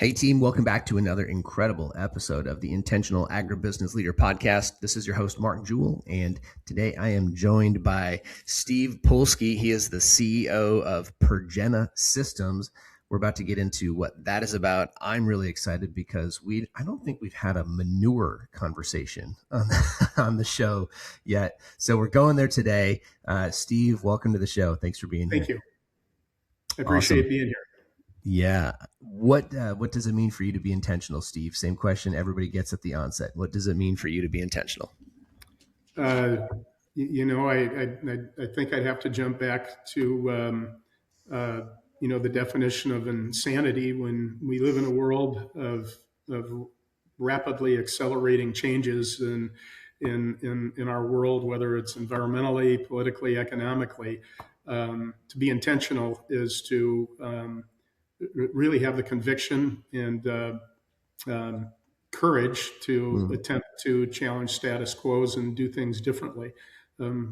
Hey team, welcome back to another incredible episode of the Intentional Agribusiness Leader podcast. This is your host, Mark Jewell, and today I am joined by Steve Polski. He is the CEO of Pergena Systems. We're about to get into what that is about. I'm really excited because I don't think we've had a manure conversation on the show yet. So we're going there today. Steve, welcome to the show. Thanks for being here. Thank you. I Awesome. appreciate being here. Yeah. What does it mean for you to be intentional, Steve? Same question everybody gets at the onset. What does it mean for you to be intentional? I think I'd have to jump back to the definition of insanity when we live in a world of rapidly accelerating changes in our world, whether it's environmentally, politically, economically. To be intentional is to really have the conviction and courage to attempt to challenge status quos and do things differently,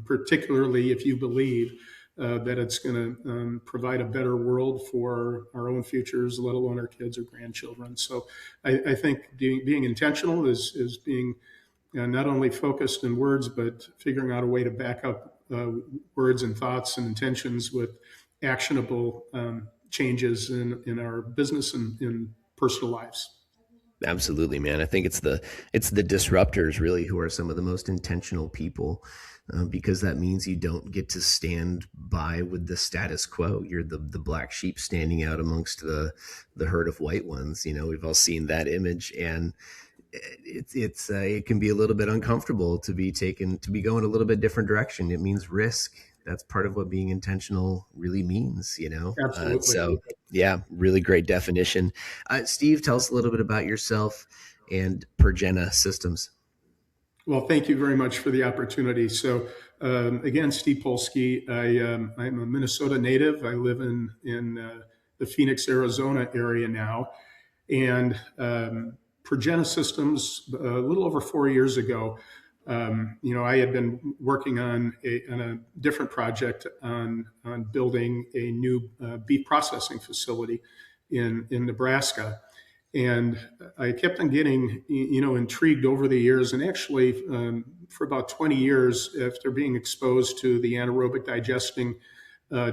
particularly if you believe that it's going to provide a better world for our own futures, let alone our kids or grandchildren. So I think being intentional is being not only focused in words, but figuring out a way to back up words and thoughts and intentions with actionable changes in our business and in personal lives. Absolutely, man. I think it's the disruptors really who are some of the most intentional people, because that means you don't get to stand by with the status quo. You're the black sheep standing out amongst the herd of white ones. You know, we've all seen that image, and it can be a little bit uncomfortable to be going a little bit different direction. It means risk. That's part of what being intentional really means, you know? Absolutely. So yeah, really great definition. Steve, tell us a little bit about yourself and Pergena Systems. Well, thank you very much for the opportunity. So again, Steve Polski, I'm a Minnesota native. I live in the Phoenix, Arizona area now. And Pergena Systems, a little over 4 years ago, I had been working on a different project on building a new beef processing facility in Nebraska. And I kept on getting, intrigued over the years. And actually, for about 20 years, after being exposed to the anaerobic digesting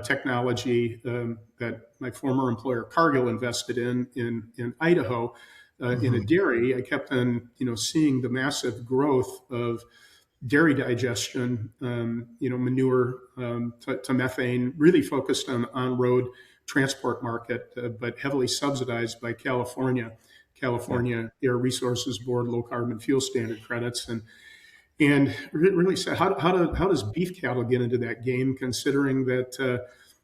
technology that my former employer Cargill invested in Idaho, in a dairy, I kept on, seeing the massive growth of dairy digestion, manure to methane, really focused on-road transport market, but heavily subsidized by California Air Resources Board low carbon fuel standard credits, and really said, how does beef cattle get into that game, considering that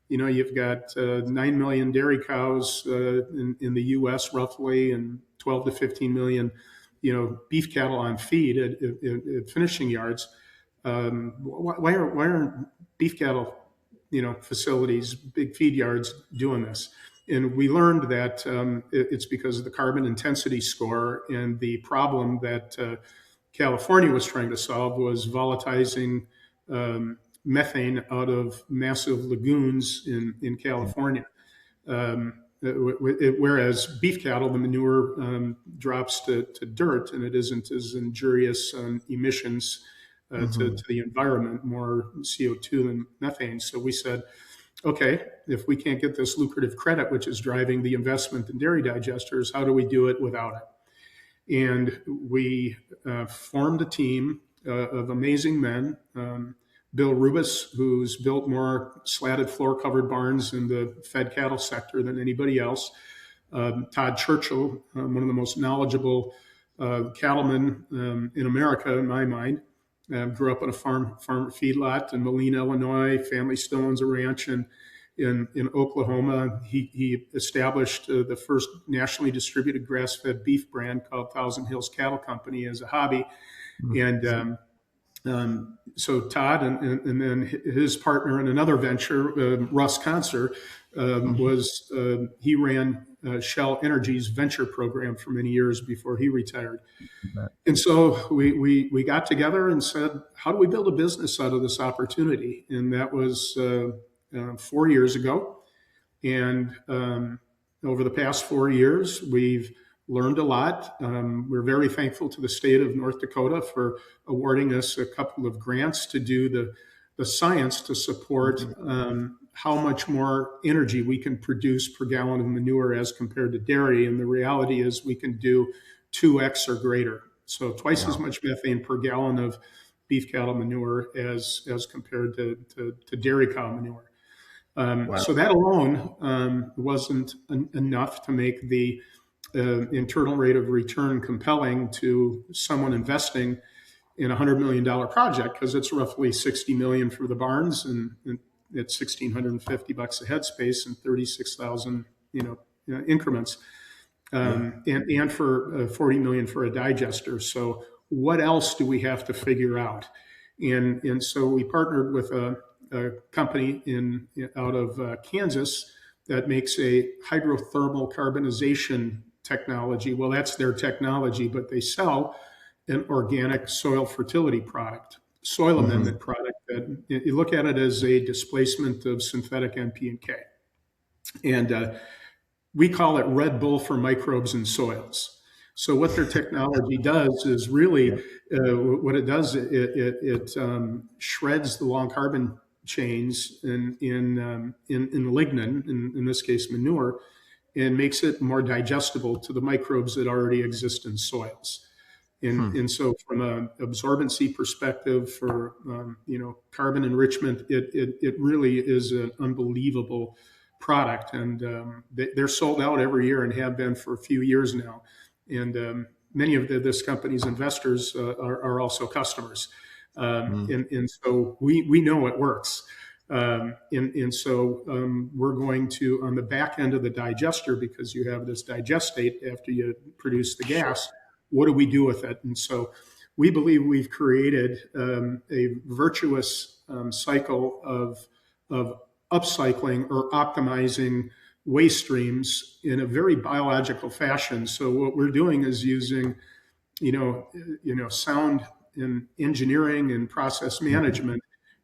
you've got 9 million dairy cows in the U.S. roughly, and 12 to 15 million beef cattle on feed at finishing yards. Why aren't beef cattle facilities, big feed yards doing this? And we learned that it's because of the carbon intensity score, and the problem that California was trying to solve was volatilizing methane out of massive lagoons in California. Whereas beef cattle, the manure drops to dirt, and it isn't as injurious emissions to the environment, more CO2 than methane. So we said, okay, if we can't get this lucrative credit, which is driving the investment in dairy digesters, how do we do it without it? And we formed a team of amazing men. Bill Rubis, who's built more slatted floor covered barns in the fed cattle sector than anybody else. Todd Churchill, one of the most knowledgeable cattlemen in America, in my mind. Grew up on a farm feedlot in Moline, Illinois. Family still owns a ranch in Oklahoma. He established the first nationally distributed grass-fed beef brand called Thousand Hills Cattle Company as a hobby. And so Todd and then his partner in another venture, Russ Conser, he ran Shell Energy's venture program for many years before he retired. And so we got together and said, how do we build a business out of this opportunity? And that was 4 years ago. And over the past 4 years, we've learned a lot. We're very thankful to the state of North Dakota for awarding us a couple of grants to do the science to support Mhm. how much more energy we can produce per gallon of manure as compared to dairy. And the reality is we can do 2x or greater. So twice as Wow. much methane per gallon of beef cattle manure as compared to dairy cow manure. Wow. So that alone wasn't enough to make the internal rate of return compelling to someone investing in $100 million project, because it's roughly 60 million for the barns, and it's $1,650 a headspace and 36,000 increments, Yeah. and for 40 million for a digester. So what else do we have to figure out? And so we partnered with a company out of Kansas that makes a hydrothermal carbonization technology. Well, that's their technology, but they sell an organic soil fertility product, soil Hmm. amendment product that you look at it as a displacement of synthetic NP and K. And we call it Red Bull for microbes and soils. So what their technology does is really Yep. what it does. It shreds the long carbon chains in lignin, in this case manure, and makes it more digestible to the microbes that already exist in soils. And, Hmm. and so from an absorbency perspective for carbon enrichment, it really is an unbelievable product. And they're sold out every year and have been for a few years now. And many of this company's investors are also customers. Hmm. And so we know it works. And so we're going to, on the back end of the digester, because you have this digestate after you produce the Sure. gas, what do we do with it? And so we believe we've created a virtuous cycle of upcycling or optimizing waste streams in a very biological fashion. So what we're doing is using, sound in engineering and process Mhm. management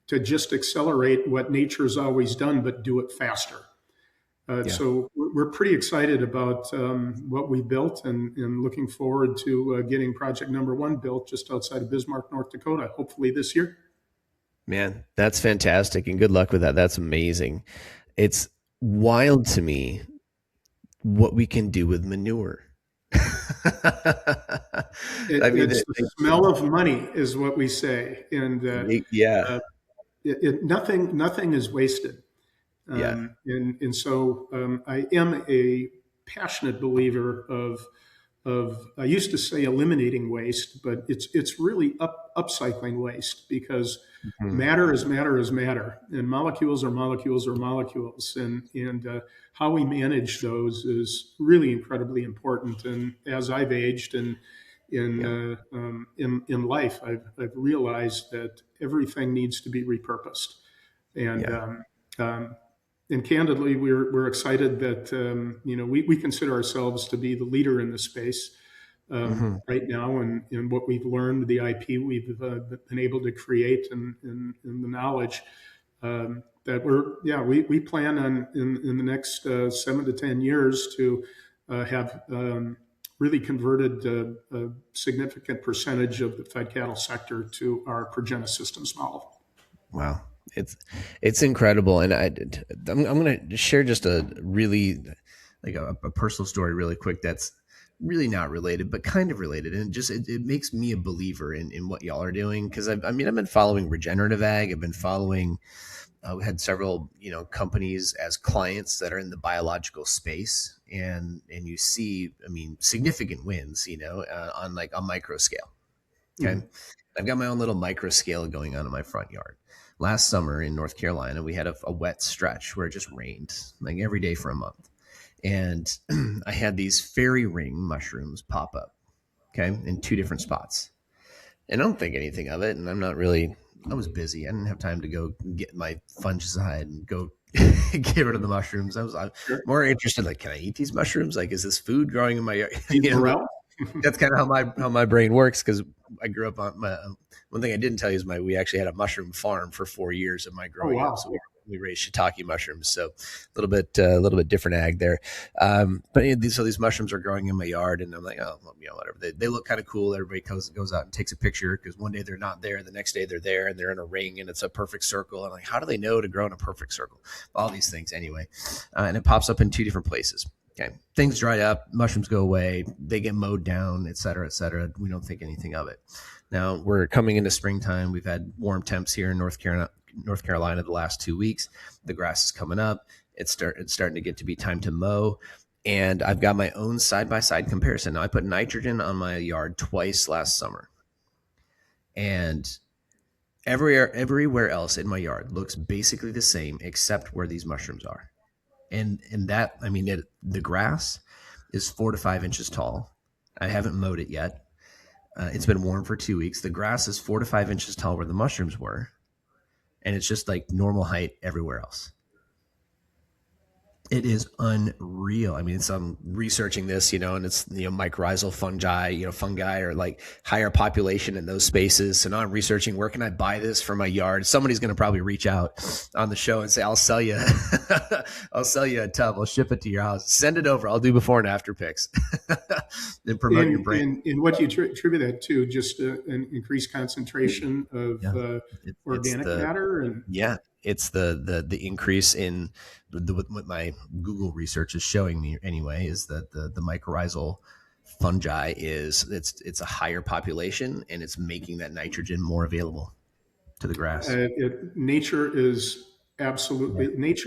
to just accelerate what nature's always done, but do it faster. Yeah. So we're pretty excited about what we built, and looking forward to getting project number one built just outside of Bismarck, North Dakota, hopefully this year. Man, that's fantastic, and good luck with that. That's amazing. It's wild to me what we can do with manure. I mean, It's the smell of money, is what we say, and yeah, uh, nothing is wasted. yeah. And so I am a passionate believer of I used to say eliminating waste, but it's really upcycling waste, because Mhm. matter is matter is matter, and molecules are molecules are molecules, and how we manage those is really incredibly important. And as I've aged and Yeah, in life, I've realized that everything needs to be repurposed. And yeah. um, and candidly, we're excited that we consider ourselves to be the leader in the space Mhm. right now, and what we've learned, the IP we've been able to create, and the knowledge that we plan on in the next 7 to 10 years to have really converted a significant percentage of the fed cattle sector to our Progena systems model. Wow. It's it's incredible, and I'm going to share just a really like a personal story really quick that's really not related but kind of related, and it makes me a believer in what y'all are doing, because I mean I've been following regenerative ag. I've been following we had several companies as clients that are in the biological space, and you see, I mean, significant wins, on like a micro scale. Okay. Mhm. I've got my own little micro scale going on in my front yard. Last summer in North Carolina, we had a wet stretch where it just rained like every day for a month. And I had these fairy ring mushrooms pop up, okay, in two different spots. And I don't think anything of it. And I'm not really, I was busy. I didn't have time to go get my fungicide and go get rid of the mushrooms. I'm Sure. more interested, like, can I eat these mushrooms? Like, is this food growing in my yard? Steve Burrell. That's kind of how my brain works, because I grew up on my one thing I didn't tell you is we actually had a mushroom farm for 4 years of my Oh growing up. wow. So we raise shiitake mushrooms, so a little bit different ag there. But so these mushrooms are growing in my yard, and I'm like, oh, well, whatever. They look kind of cool. Everybody goes out and takes a picture because one day they're not there, the next day they're there, and they're in a ring, and it's a perfect circle. I'm like, how do they know to grow in a perfect circle? All these things anyway, and it pops up in two different places. Okay, things dry up, mushrooms go away, they get mowed down, et cetera, et cetera. We don't think anything of it. Now we're coming into springtime. We've had warm temps here in North Carolina the last 2 weeks. The grass is coming up. It's starting to get to be time to mow. And I've got my own side-by-side comparison. Now, I put nitrogen on my yard twice last summer. And everywhere else in my yard looks basically the same except where these mushrooms are. And that, I mean, the grass is 4 to 5 inches tall. I haven't mowed it yet. It's been warm for 2 weeks. The grass is 4 to 5 inches tall where the mushrooms were. And it's just like normal height everywhere else. It is unreal. I mean, I'm researching this, and it's, mycorrhizal fungi are like higher population in those spaces. So now I'm researching, where can I buy this for my yard? Somebody's going to probably reach out on the show and say, I'll sell you, I'll sell you a tub. I'll ship it to your house. Send it over. I'll do before and after pics and promote your brand. And what do you attribute that to? Just an increased concentration of organic matter? And yeah, it's the increase in what my Google research is showing me anyway, is that the mycorrhizal fungi it's a higher population, and it's making that nitrogen more available to the grass. Nature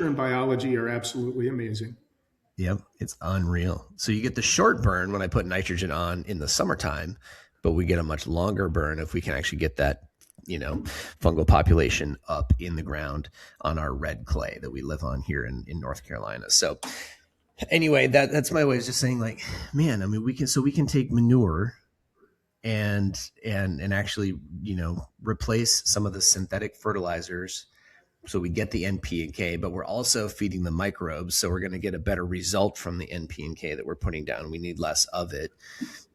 and biology are absolutely amazing. Yep, it's unreal. So you get the short burn when I put nitrogen on in the summertime, but we get a much longer burn if we can actually get that fungal population up in the ground on our red clay that we live on here in North Carolina. So anyway, that's my way of just saying, like, man, I mean, we can take manure and actually, replace some of the synthetic fertilizers. So we get the NP and K, but we're also feeding the microbes. So we're going to get a better result from the NP and K that we're putting down. We need less of it.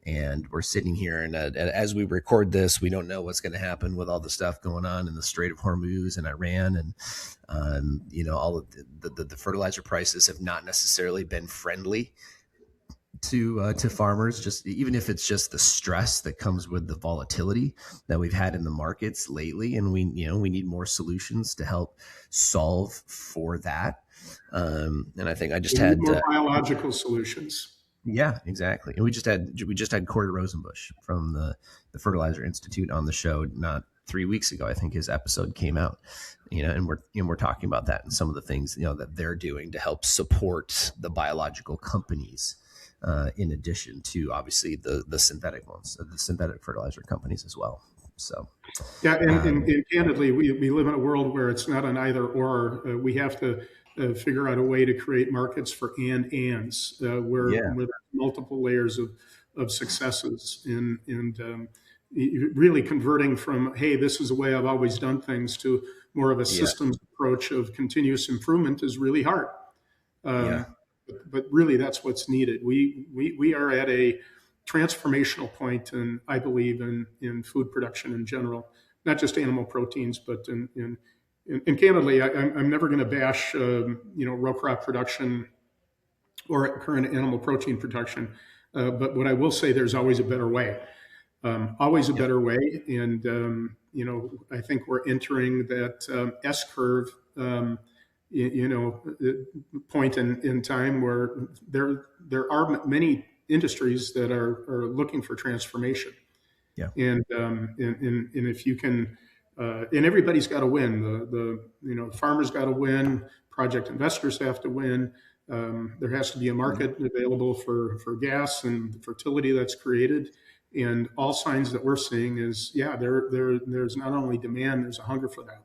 And we're sitting here, and as we record this, we don't know what's going to happen with all the stuff going on in the Strait of Hormuz and Iran, and all of the fertilizer prices have not necessarily been friendly to farmers. Just even if it's just the stress that comes with the volatility that we've had in the markets lately, and we need more solutions to help solve for that. And I think I just had more biological solutions. Yeah, exactly. And we just had Corey Rosenbush from the Fertilizer Institute on the show not 3 weeks ago. I think his episode came out, and we're talking about that and some of the things that they're doing to help support the biological companies, in addition to obviously the synthetic ones, the synthetic fertilizer companies as well. So yeah, and candidly, we live in a world where it's not an either or. We have to figure out a way to create markets for ands, where there's multiple layers of successes, and really converting from, hey, this is the way I've always done things, to more of a systems approach of continuous improvement is really hard. But really, that's what's needed. We are at a transformational point, and I believe in food production in general, not just animal proteins, but in candidly, I'm never going to bash row crop production or current animal protein production, but what I will say, there's always a better way, better way, and I think we're entering that S curve, point in time where there are many industries that are looking for transformation, and if you can. And everybody's got to win. The farmers got to win. Project investors have to win. There has to be a market available for gas and the fertility that's created. And all signs that we're seeing is, there's not only demand, there's a hunger for that.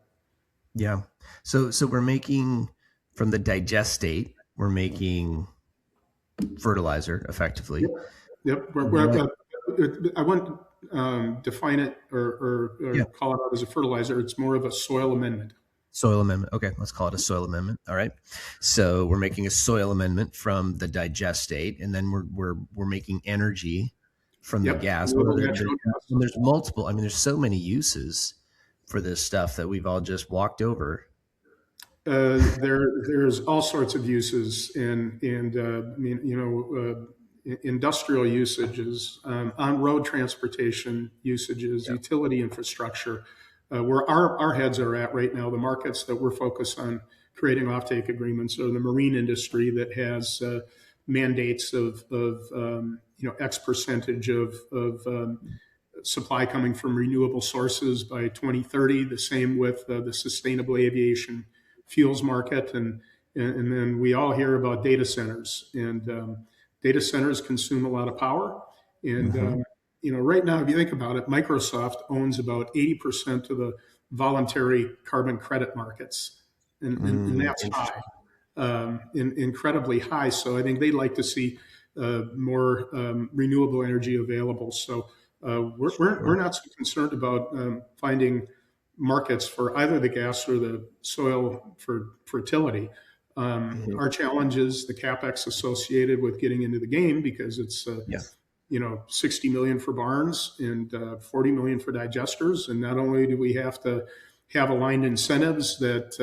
Yeah. So we're making, from the digestate, we're making fertilizer effectively. Yep. I wouldn't define it or call it out as a fertilizer. It's more of a soil amendment. Soil amendment. Okay, let's call it a soil amendment. All right. So we're making a soil amendment from the digestate, and then we're making energy from the gas. There's multiple. I mean, there's so many uses for this stuff that we've all just walked over. There's all sorts of uses, and I mean, industrial usages, on-road transportation usages, Yeah. utility infrastructure. Where our heads are at right now, the markets that we're focused on creating offtake agreements are the marine industry that has mandates of X percentage of supply coming from renewable sources by 2030. The same with the sustainable aviation fuels market, and then we all hear about data centers, and data centers consume a lot of power. And Hmm. right now, if you think about it, Microsoft owns about 80% of the voluntary carbon credit markets, and that's high, Interesting. incredibly high. So I think they'd like to see more renewable energy available. So we're Sure. not so concerned about finding markets for either the gas or the soil for fertility. Hmm. Our challenge is the capex associated with getting into the game, because it's Yeah. 60 million for barns and 40 million for digesters. And not only do we have to have aligned incentives that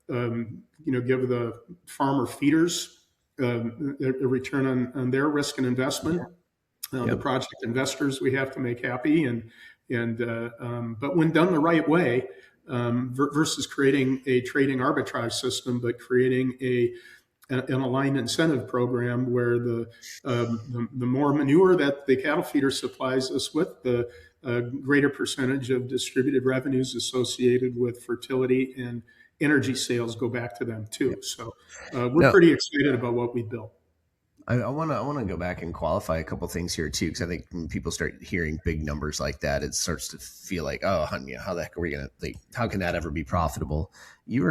give the farmer feeders a return on their risk and investment, the Yep. project investors we have to make happy, but when done the right way, versus creating a trading arbitrage system, but creating an aligned incentive program where the more manure that the cattle feeder supplies us with, the greater percentage of distributed revenues associated with fertility and energy sales go back to them too. Yep. So we're Now, pretty excited about what we built. I want to go back and qualify a couple things here too, because I think when people start hearing big numbers like that, it starts to feel like, oh, honey, how the heck are we gonna? Like, how can that ever be profitable? You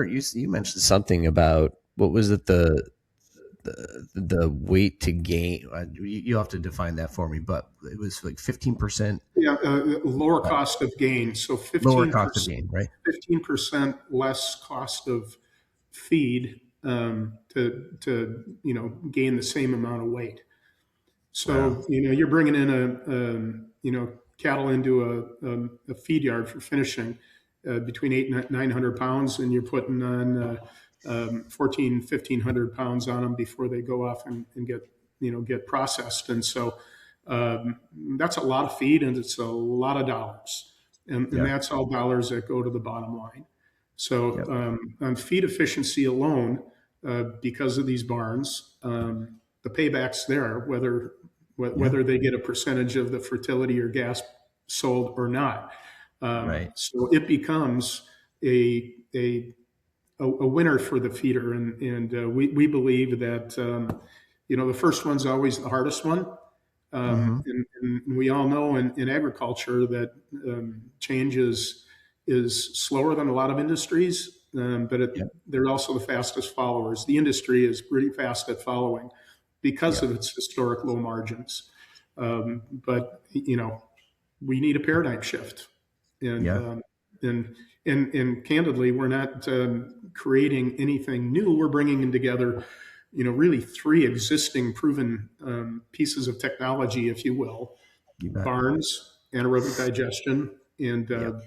mentioned something about, what was it, the weight to gain? You have to define that for me, but it was like 15% Yeah, lower cost of gain. So lower cost of gain, right? 15% less cost of feed to gain the same amount of weight. Wow. So you're bringing in cattle into a feed yard for finishing between 8 and 900 pounds, and you're putting on 1,500 pounds on them before they go off and get processed. And so that's a lot of feed, and it's a lot of dollars, and Yeah. that's all dollars that go to the bottom line. So Yep. on feed efficiency alone, because of these barns, the payback's there, Yeah. whether they get a percentage of the fertility or gas sold or not. Right. So it becomes a, a a winner for the feeder, and we believe that the first one's always the hardest one. Mm-hmm. And we all know in agriculture that change is slower than a lot of industries, but Yep. they're also the fastest followers. The industry is pretty fast at following because Yep. of its historic low margins. But we need a paradigm shift, and Yeah. and and candidly, we're not creating anything new. We're bringing in together, really three existing proven pieces of technology, if you will: You bet. barns, anaerobic digestion, and Yep.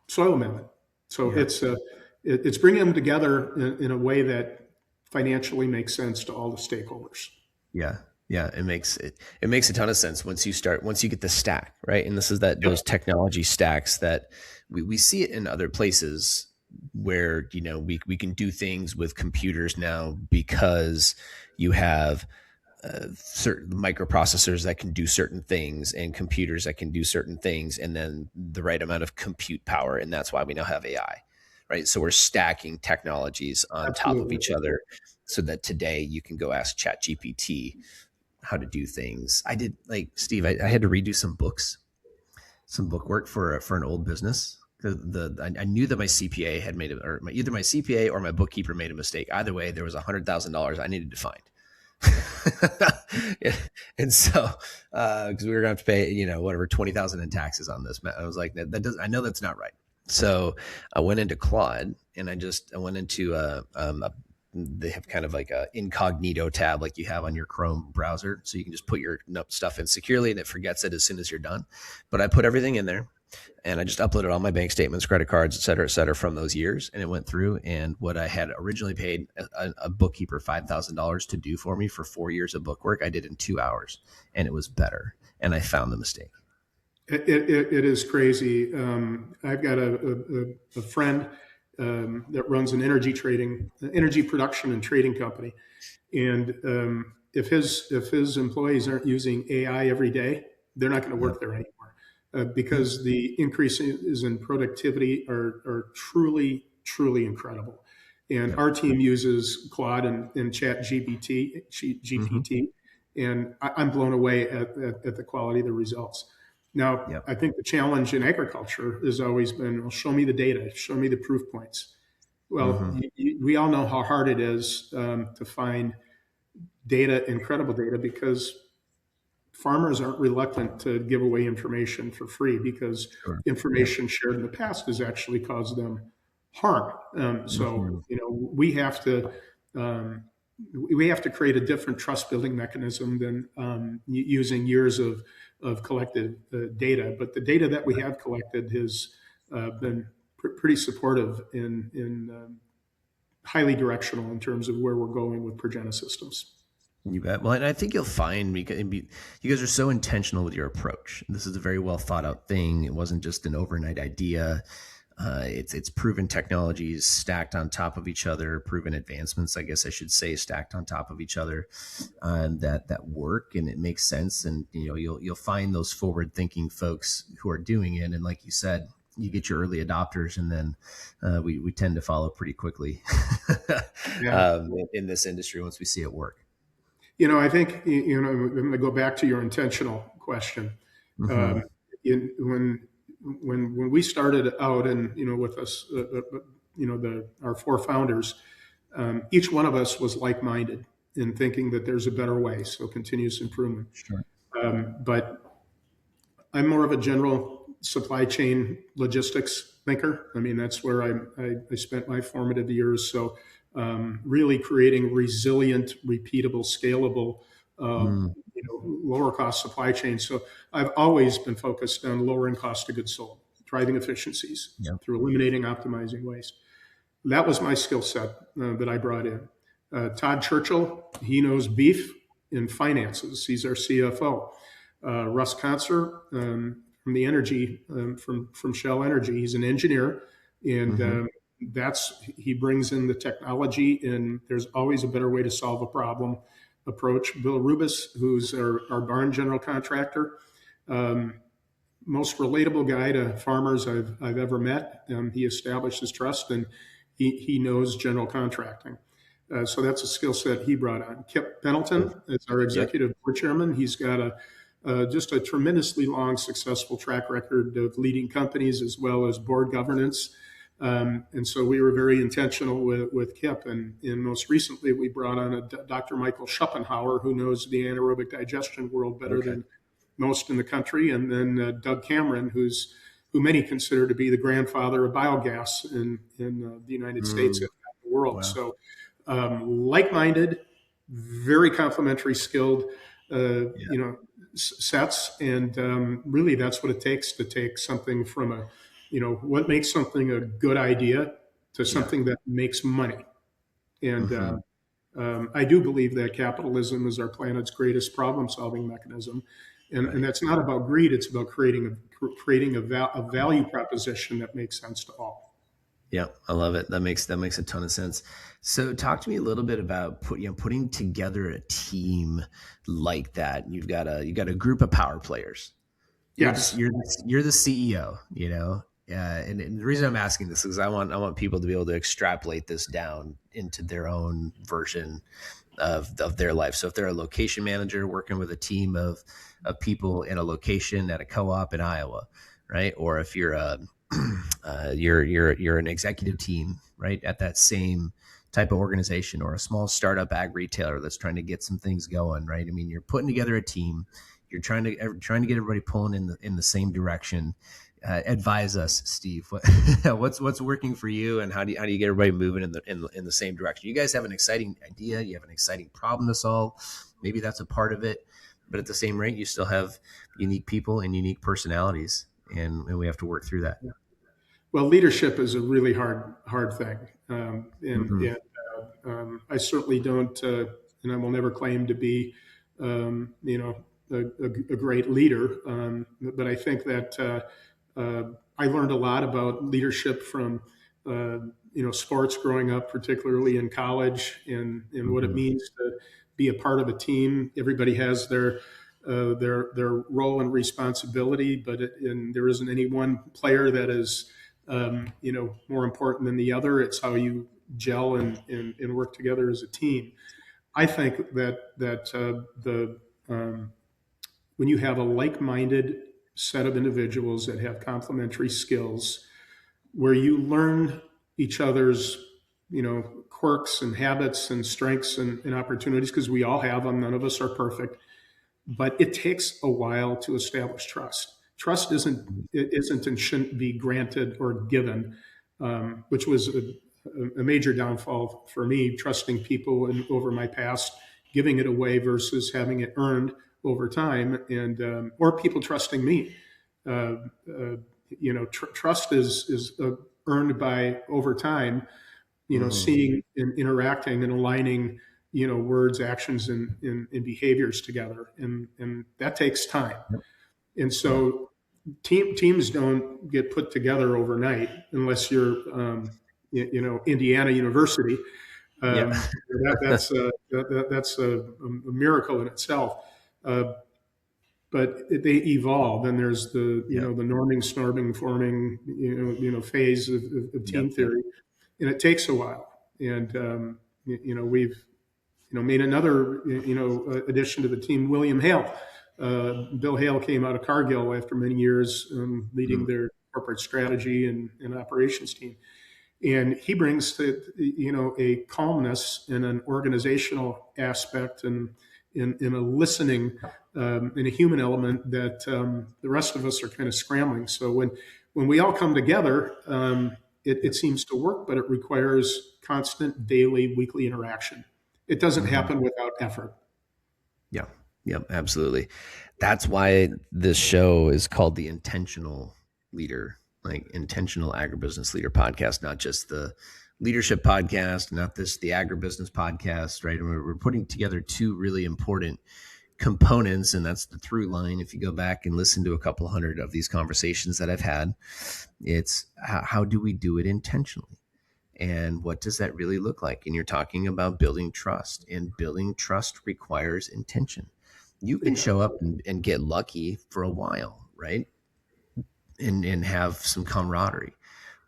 soil amendment. So Yep. it's bringing them together in a way that financially makes sense to all the stakeholders. Yeah. Yeah. It makes a ton of sense once you get the stack, right? And this is that Yep, those technology stacks that we see it in other places where, we can do things with computers now because you have certain microprocessors that can do certain things and computers that can do certain things, and then the right amount of compute power. And that's why we now have AI, right? So we're stacking technologies on top of absolutely. each other so that today you can go ask ChatGPT how to do things. I did, like, Steve, I had to redo some book work for an old business. I knew that my CPA had made either my CPA or my bookkeeper made a mistake. Either way, there was $100,000 I needed to find. And so, because we were going to have to pay, whatever, 20,000 in taxes on this, I was like, that does, I know that's not right. So I went into Claude, and I went into they have kind of like a incognito tab like you have on your Chrome browser, so you can just put your stuff in securely and it forgets it as soon as you're done. But I put everything in there, And I just uploaded all my bank statements, credit cards, et cetera, from those years. And it went through. And what I had originally paid a bookkeeper $5,000 to do for me for 4 years of bookwork, I did in 2 hours, and it was better. And I found the mistake. It is crazy. I've got a friend that runs an energy production and trading company, and if his employees aren't using AI every day, they're not going to Yep. work there anymore because the increases in productivity are truly incredible. And Yep. our team uses Claude and Chat Mm-hmm. GPT, and I'm blown away at the quality of the results. Now, Yep. I think the challenge in agriculture has always been, well, show me the data, show me the proof points. Well, Mm-hmm. we all know how hard it is to find data, incredible data, because farmers aren't reluctant to give away information for free because Sure. Yep. information shared in the past has actually caused them harm. So, Mm-hmm. um, we have to create a different trust building mechanism than using years of collected data. But the data that we have collected has been pretty supportive in highly directional in terms of where we're going with Progena systems. You bet. Well, and I think you'll find because you guys are so intentional with your approach. This is a very well thought out thing. It wasn't just an overnight idea. It's proven technologies stacked on top of each other, proven advancements, I guess I should say, stacked on top of each other, that work, and it makes sense. And you'll find those forward thinking folks who are doing it. And like you said, you get your early adopters, and then we tend to follow pretty quickly Yeah. in this industry once we see it work. I think, I'm going to go back to your intentional question. Mm-hmm. Um, when we started out and, with us, our four founders, each one of us was like-minded in thinking that there's a better way. So continuous improvement. Sure. But I'm more of a general supply chain logistics thinker. I mean, that's where I spent my formative years. So, really creating resilient, repeatable, scalable, Mm, lower cost supply chain. So, I've always been focused on lowering cost of goods sold, driving efficiencies yeah. through eliminating, optimizing waste. That was my skill set that I brought in. Todd Churchill, he knows beef in finances. He's our CFO. Russ Conser from the energy from Shell Energy. He's an engineer, and Mm-hmm. that's he brings in the technology. And there's always a better way to solve a problem. Approach. Bill Rubis, who's our barn general contractor, um, most relatable guy to farmers I've ever met. He established his trust, and he knows general contracting. So that's a skill set he brought on. Kip Pendleton is our Yep. executive board chairman. He's got just a tremendously long, successful track record of leading companies as well as board governance. And so we were very intentional with Kip. And most recently, we brought on Dr. Michael Schopenhauer, who knows the anaerobic digestion world better Okay. than most in the country. And then Doug Cameron, who many consider to be the grandfather of biogas in the United States, Mm, if not the world. wow. So like-minded, very complementary, skilled, Yeah. sets, and really that's what it takes to take something from what makes something a good idea to Yeah. something that makes money. And Mm-hmm. I do believe that capitalism is our planet's greatest problem-solving mechanism, and Right. that's not about greed. It's about creating a value proposition that makes sense to all. Yeah, I love it. That makes a ton of sense. So, talk to me a little bit about putting together a team like that. You got a group of power players. You're the Yes. you're the, you're the CEO. And the reason I'm asking this is I want people to be able to extrapolate this down into their own version of their life. So if they're a location manager working with a team of people in a location at a co-op in Iowa, right? Or if you're a you're an executive team, right, at that same type of organization, or a small startup ag retailer that's trying to get some things going, right? I mean, you're putting together a team. You're trying to get everybody pulling in the same direction. Advise us, Steve. What's working for you, and how do you get everybody moving in the same direction? You guys have an exciting idea. You have an exciting problem to solve. Maybe that's a part of it, but at the same rate, you still have unique people and unique personalities. and we have to work through that. Well, leadership is a really hard thing, Hmm. I certainly don't, and I will never claim to be, a great leader. But I think that I learned a lot about leadership from, uh, sports growing up, particularly in college, and what it Hmm. means to be a part of a team. Everybody has their role and responsibility, and there isn't any one player that is more important than the other. It's how you gel and work together as a team. I think that the when you have a like-minded set of individuals that have complementary skills, where you learn each other's quirks and habits and strengths and opportunities, because we all have them. None of us are perfect, but it takes a while to establish trust. Trust isn't and shouldn't be granted or given, which was a major downfall for me. Trusting people over my past, giving it away versus having it earned over time, and or people trusting me. Uh, uh, trust is earned by over time, Hmm. seeing and interacting and aligning, words, actions, and behaviors together. And that takes time. Yep. And Yeah. so teams don't get put together overnight unless you're, Indiana University. Yeah. That's a miracle in itself. Uh, but they evolve, and there's Yep. the norming, snorming, forming, phase of Yep. team Yep. theory, and it takes a while. And we've made another addition to the team, William Hale. Bill Hale came out of Cargill after many years leading Mm. their corporate strategy and operations team, and he brings a calmness and an organizational aspect and in a listening and a human element that the rest of us are kind of scrambling. So when we all come together, it Yep. seems to work, but it requires constant daily, weekly interaction. It doesn't Hmm. happen without effort. Yeah. Yep. Absolutely. That's why this show is called the Intentional Leader, like Intentional Agribusiness Leader podcast, not just the leadership podcast, not this the agribusiness podcast, right? And we're putting together two really important components, and that's the through line. If you go back and listen to a couple hundred of these conversations that I've had, it's how do we do it intentionally? And what does that really look like? And you're talking about building trust, and building trust requires intention. You can Yeah. show up and get lucky for a while, right? And have some camaraderie,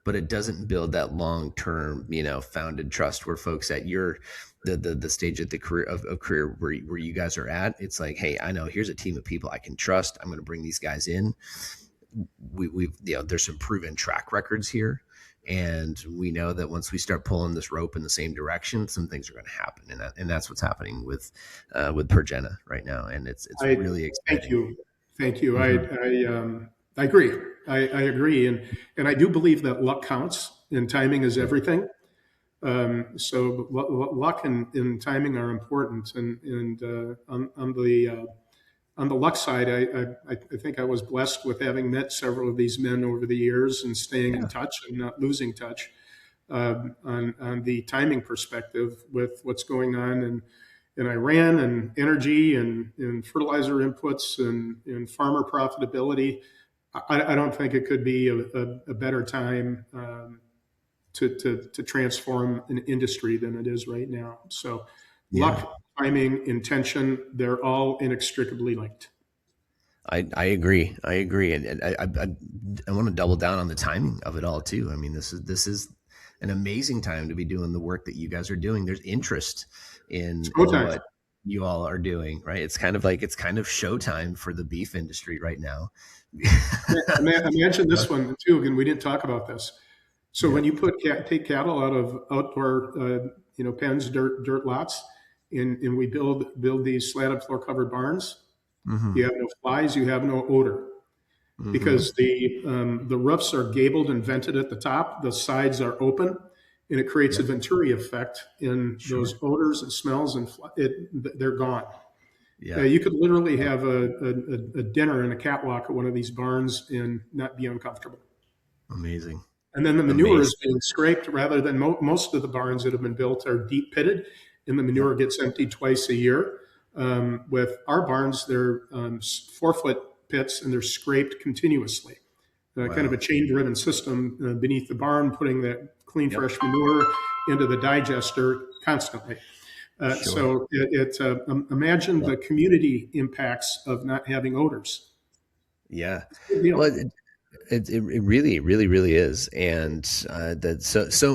but it doesn't build that long term, founded trust where folks at your the stage of the career where you guys are at, it's like, hey, I know here's a team of people I can trust. I'm going to bring these guys in. We've there's some proven track records here, and we know that once we start pulling this rope in the same direction, some things are going to happen, and that's what's happening with Pergena right now, and it's I really Thank exciting. you, thank you. Hmm. I agree. I agree, and I do believe that luck counts and timing is Yep. everything. So luck and timing are important. And on the luck side, I think I was blessed with having met several of these men over the years and staying in Yeah. touch and not losing touch. On the timing perspective with what's going on in Iran and energy and fertilizer inputs and farmer profitability, I don't think it could be a better time to transform an industry than it is right now. So, Yeah. luck, timing, intention, they're all inextricably linked. I agree. I agree, and I want to double down on the timing of it all too. I mean, this is an amazing time to be doing the work that you guys are doing. There's interest It's go in time. what you all are doing, right? It's kind of like it's kind of showtime for the beef industry right now. Imagine this one too. Again, we didn't talk about this. So Yeah. when you take cattle out of outdoor, pens, dirt lots, and we build these slatted floor covered barns, you Hmm. have no flies, you have no odor, Hmm. because the roofs are gabled and vented at the top, the sides are open, and it creates a Yep. Venturi effect, and those Sure. odors and smells they're gone. Yeah. You could literally have a dinner and a catwalk at one of these barns and not be uncomfortable. Amazing. And then the manure Amazing. is being scraped rather than most of the barns that have been built are deep pitted, and the Yep. manure gets emptied twice a year. With our barns, they're 4 foot pits and they're scraped continuously, kind of a Wow. chain driven system beneath the barn, putting that clean, Yep. fresh manure into the digester constantly. Sure. Imagine Well, the community impacts of not having odors. yeah. It's a big Well, deal. it really, really, really is, and that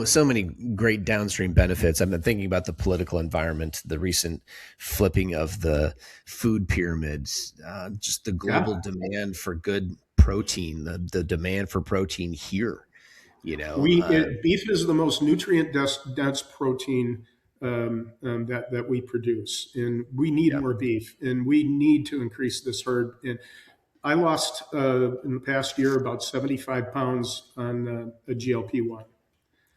so many great downstream benefits. I've been thinking about the political environment, the recent flipping of the food pyramids, just the global Yeah. demand for good protein, the demand for protein here. You know, Beef is the most nutrient dense protein that we produce, and we need yeah. more beef, and we need to increase this herd. And I lost in the past year about 75 pounds on a GLP-1.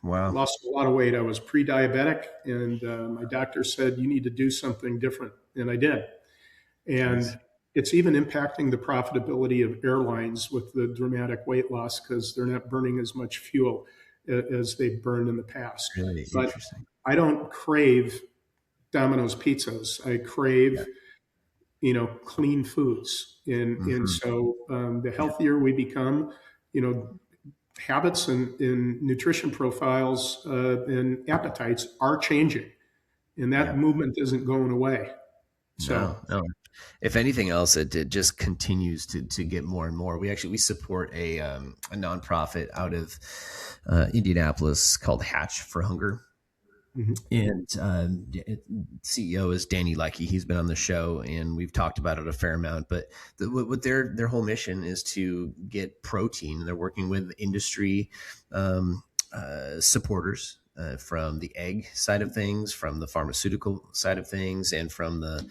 I Wow. lost a lot of weight. I was pre-diabetic, and my doctor said you need to do something different, and I did. Nice. And it's even impacting the profitability of airlines with the dramatic weight loss because they're not burning as much fuel as they've burned in the past. Really But interesting. I don't crave Domino's pizzas. I Yeah. crave, clean foods. And Hmm. so the Yeah. healthier we become, you know, habits and nutrition profiles and appetites are changing. And that Yeah. movement isn't going away. So, No, no. If anything else, it just continues to get more and more. We support a nonprofit out of Indianapolis called Hatch for Hunger, mhm. and CEO is Danny Leckie. He's been on the show, and we've talked about it a fair amount. But what their whole mission is to get protein. They're working with industry supporters from the egg side of things, from the pharmaceutical side of things, and from the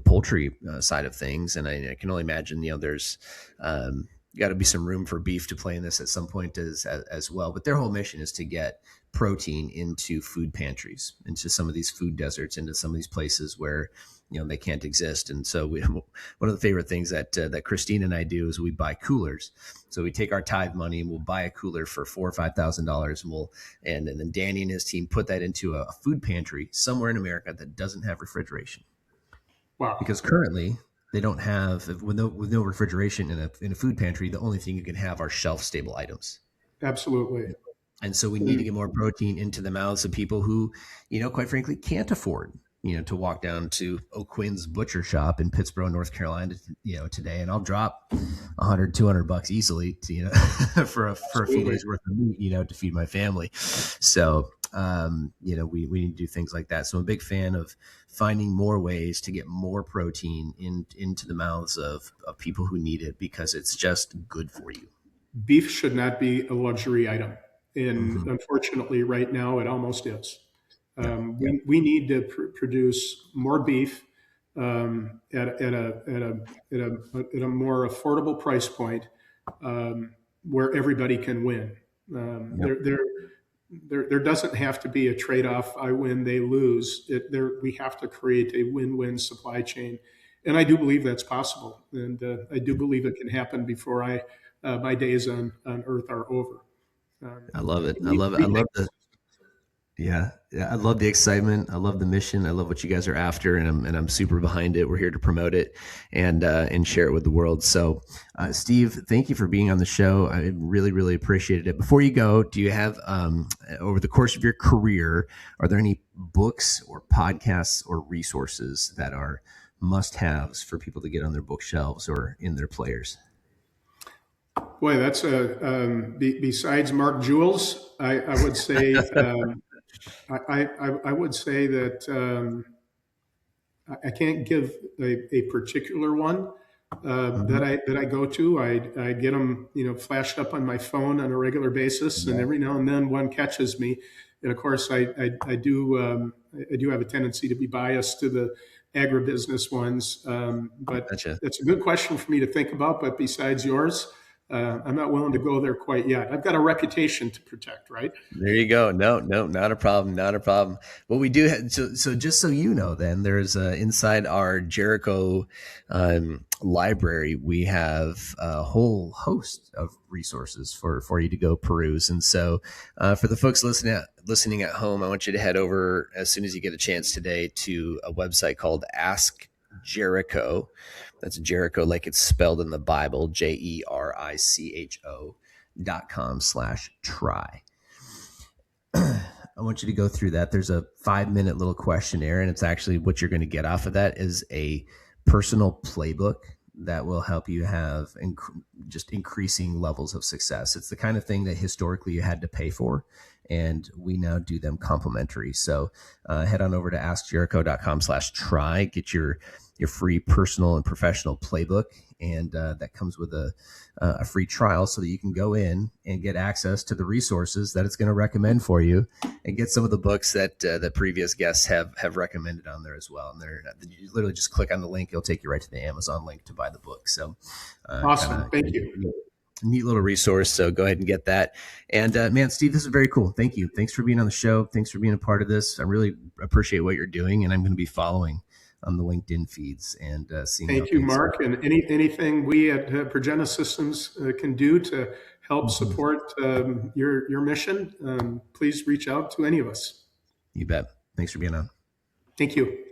poultry side of things. And I can only imagine, there's got to be some room for beef to play in this at some point as well. But their whole mission is to get protein into food pantries, into some of these food deserts, into some of these places where they can't exist. And so one of the favorite things that Christine and I do is we buy coolers. So we take our tithe money and we'll buy a cooler for $4,000 or $5,000, and then Danny and his team put that into a food pantry somewhere in America that doesn't have refrigeration, Wow. because currently they don't have, with no refrigeration in a food pantry. The only thing you can have are shelf stable items. Absolutely. And so we need to And get more protein into the mouths of people who, quite frankly, can't afford, to walk down to O'Quinn's butcher shop in Pittsburgh, North Carolina, today, and I'll drop 100, $200 easily to, for a few absolutely. days worth of meat, to feed my family. So, we need to do things like that. So I'm a big fan of finding more ways to get more protein into the mouths of people who need it, because it's just good for you. Beef should not be a luxury item. And Hmm. unfortunately, right now, it almost is. Yeah. Yeah. We need to produce more beef at a more affordable price point where everybody can win. Um, Yep. there, there, there doesn't have to be a trade off. I win, they lose. We have to create a win win supply chain. And I do believe that's possible. And I do believe it can happen before my days on Earth are over. Um, I love it. I we, love it. I we make love the Yeah, yeah. I love the excitement. I love the mission. I love what you guys are after, and I'm super behind it. We're here to promote it and share it with the world. So, Steve, thank you for being on the show. I really, really appreciated it. Before you go, do you have over the course of your career, are there any books or podcasts or resources that are must-haves for people to get on their bookshelves or in their players? Boy, that's besides Mark Jules, I would say I would say that I can't give a particular one Hmm. that I go to. I get them flashed up on my phone on a regular basis, and Yeah, every now and then one catches me. And of course, I do have a tendency to be biased to the agribusiness ones, but gotcha. that's a good question for me to think about. But besides yours, I'm not willing to go there quite yet. I've got a reputation to protect, right? There you go. No, no, not a problem. Not a problem. What we do, so just so you know, then there's inside our Jericho library, we have a whole host of resources for you to go peruse. And so, for the folks listening at home, I want you to head over as soon as you get a chance today to a website called Ask Jericho. That's Jericho, like it's spelled in the Bible, JERICHO.com/try. I want you to go through that. There's a 5-minute little questionnaire, and it's actually what you're going to get off of that is a personal playbook that will help you have just increasing levels of success. It's the kind of thing that historically you had to pay for, and we now do them complimentary. So head on over to askjericho.com/try, get your free personal and professional playbook, and that comes with a free trial so that you can go in and get access to the resources that it's going to recommend for you, and get some of the books that previous guests have recommended on there as well. And you literally just click on the link; it'll take you right to the Amazon link to buy the book. So, Awesome. Thank you. neat little resource. So go ahead and get that. And man, Steve, this is very cool. Thank you. Thanks for being on the show. Thanks for being a part of this. I really appreciate what you're doing, and I'm going to be following on the LinkedIn feeds and seeing. Thank you, Mark. And anything we at Progena Systems can do to help support your mission, please reach out to any of us. You bet. Thanks for being on. Thank you.